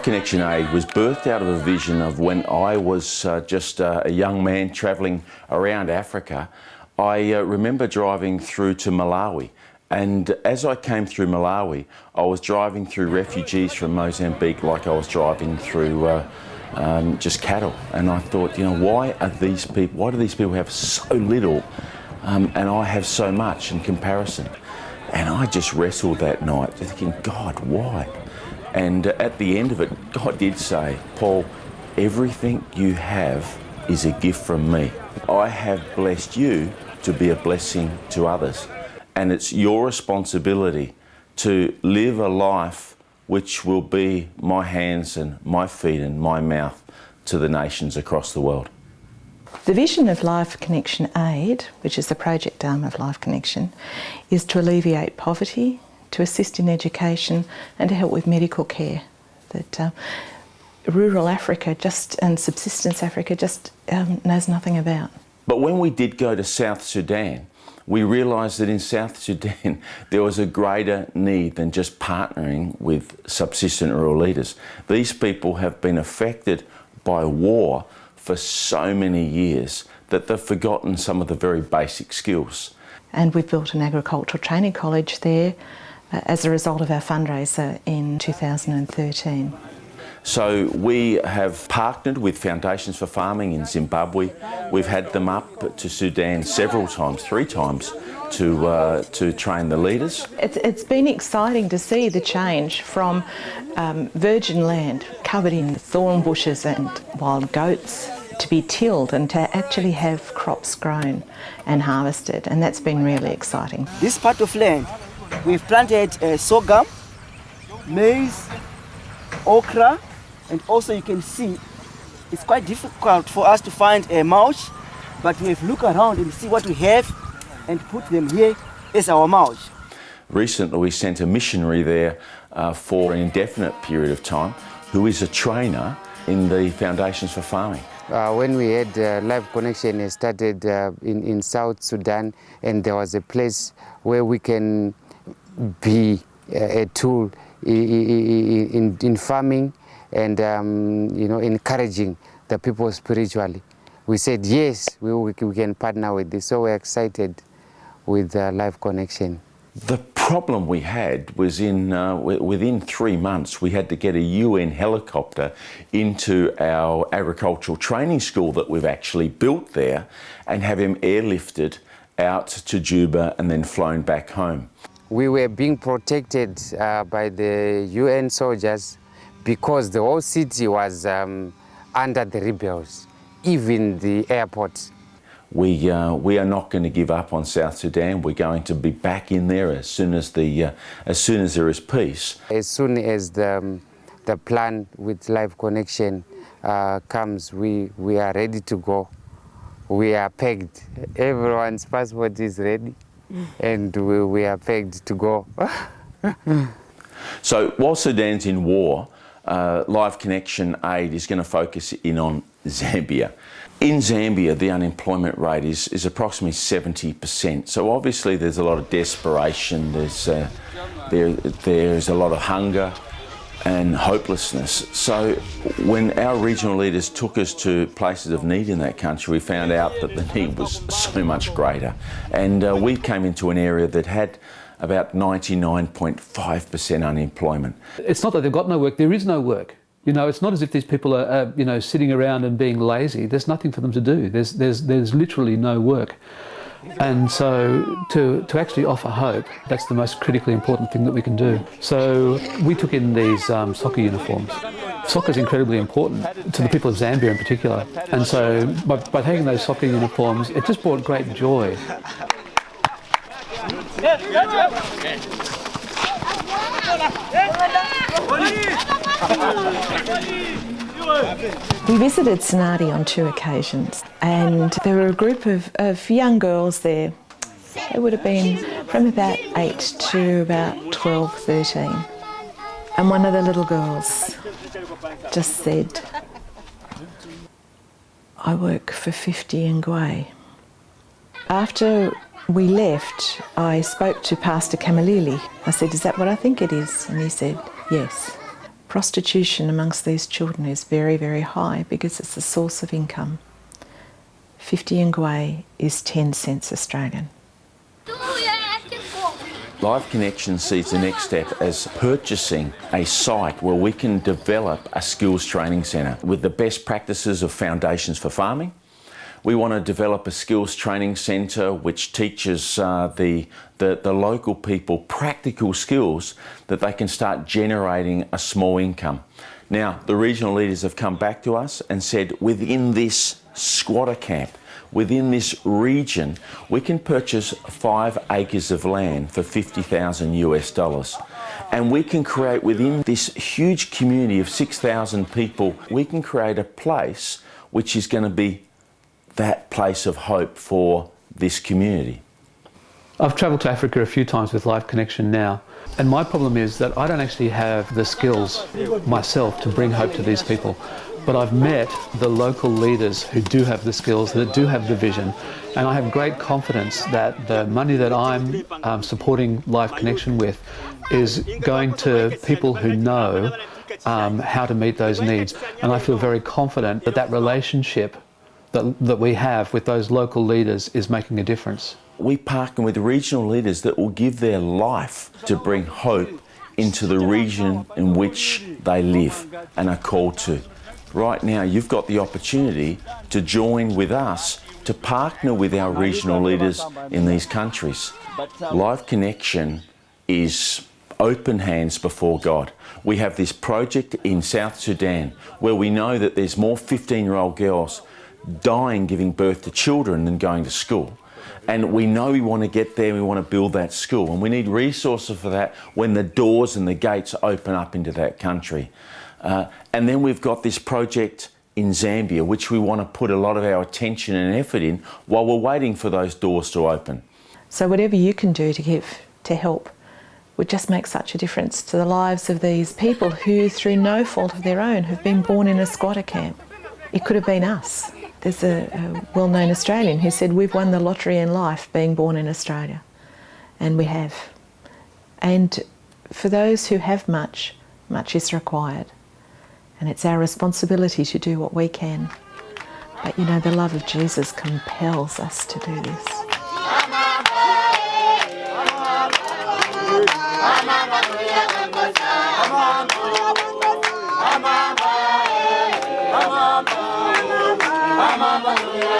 Connection Aid was birthed out of a vision of when I was just a young man travelling around Africa. I remember driving through to Malawi, and as I came through Malawi, I was driving through refugees from Mozambique like I was driving through just cattle. And I thought, you know, why do these people have so little and I have so much in comparison? And I just wrestled that night thinking, God, why? And at the end of it, God did say, Paul, everything you have is a gift from me. I have blessed you to be a blessing to others. And it's your responsibility to live a life which will be my hands and my feet and my mouth to the nations across the world. The vision of Life Connection Aid, which is the project arm of Life Connection, is to alleviate poverty, to assist in education and to help with medical care that rural Africa and subsistence Africa just knows nothing about. But when we did go to South Sudan, we realised that in South Sudan there was a greater need than just partnering with subsistent rural leaders. These people have been affected by war for so many years that they've forgotten some of the very basic skills. And we've built an agricultural training college there as a result of our fundraiser in 2013. So we have partnered with Foundations for Farming in Zimbabwe. We've had them up to Sudan several times, 3 times, to train the leaders. It's been exciting to see the change from virgin land covered in thorn bushes and wild goats to be tilled and to actually have crops grown and harvested, and that's been really exciting. This part of land, we've planted sorghum, maize, okra, and also you can see it's quite difficult for us to find a mulch, but we've looked around and see what we have and put them here as our mulch. Recently we sent a missionary there for an indefinite period of time who is a trainer in the Foundations for Farming. When we had Life Connection started in South Sudan, and there was a place where we can be a tool in farming and encouraging the people spiritually. We said yes, we can partner with this, so we're excited with Life Connection. The problem we had was within 3 months we had to get a UN helicopter into our agricultural training school that we've actually built there and have him airlifted out to Juba and then flown back home. We were being protected by the UN soldiers because the whole city was under the rebels, even the airport. We are not going to give up on South Sudan. We're going to be back in there as soon as there is peace. As soon as the plan with Life Connection comes, we are ready to go. We are pegged. Everyone's passport is ready, and we are pegged to go. So while Sudan's in war, Life Connection Aid is going to focus in on Zambia. In Zambia, the unemployment rate is approximately 70%. So obviously there's a lot of desperation, there's a lot of hunger and hopelessness. So when our regional leaders took us to places of need in that country, we found out that the need was so much greater. And we came into an area that had about 99.5% unemployment. It's not that they've got no work, there is no work. You know, it's not as if these people are sitting around and being lazy. There's nothing for them to do. There's literally no work. And so to actually offer hope, that's the most critically important thing that we can do. So we took in these soccer uniforms. Soccer is incredibly important to the people of Zambia in particular. And so by taking those soccer uniforms, it just brought great joy. We visited Sanadi on 2 occasions, and there were a group of young girls there. They would have been from about 8 to about 12, 13. And one of the little girls just said, "I work for 50 Ngwe." After we left, I spoke to Pastor Kamalili. I said, "Is that what I think it is?" And he said, "Yes." Prostitution amongst these children is very, very high because it's a source of income. 50 ngwe is 10 cents Australian. Live Connection sees the next step as purchasing a site where we can develop a skills training centre with the best practices of foundations for farming. We want to develop a skills training centre which teaches the local people practical skills that they can start generating a small income. Now, the regional leaders have come back to us and said within this squatter camp, within this region, we can purchase 5 acres of land for $50,000 US. And we can create within this huge community of 6,000 people, we can create a place which is going to be that place of hope for this community. I've travelled to Africa a few times with Live Connection now, and my problem is that I don't actually have the skills myself to bring hope to these people. But I've met the local leaders who do have the skills, that do have the vision, and I have great confidence that the money that I'm supporting Live Connection with is going to people who know how to meet those needs. And I feel very confident that that relationship that we have with those local leaders is making a difference. We partner with regional leaders that will give their life to bring hope into the region in which they live and are called to. Right now, you've got the opportunity to join with us to partner with our regional leaders in these countries. Live Connection is open hands before God. We have this project in South Sudan where we know that there's more 15-year-old girls dying giving birth to children than going to school. And we know we want to get there, we want to build that school, and we need resources for that when the doors and the gates open up into that country. And then we've got this project in Zambia, which we want to put a lot of our attention and effort in while we're waiting for those doors to open. So whatever you can do to give, to help, would just make such a difference to the lives of these people who, through no fault of their own, have been born in a squatter camp. It could have been us. There's a well-known Australian who said, we've won the lottery in life being born in Australia. And we have. And for those who have much, much is required. And it's our responsibility to do what we can. But you know, the love of Jesus compels us to do this. Mama,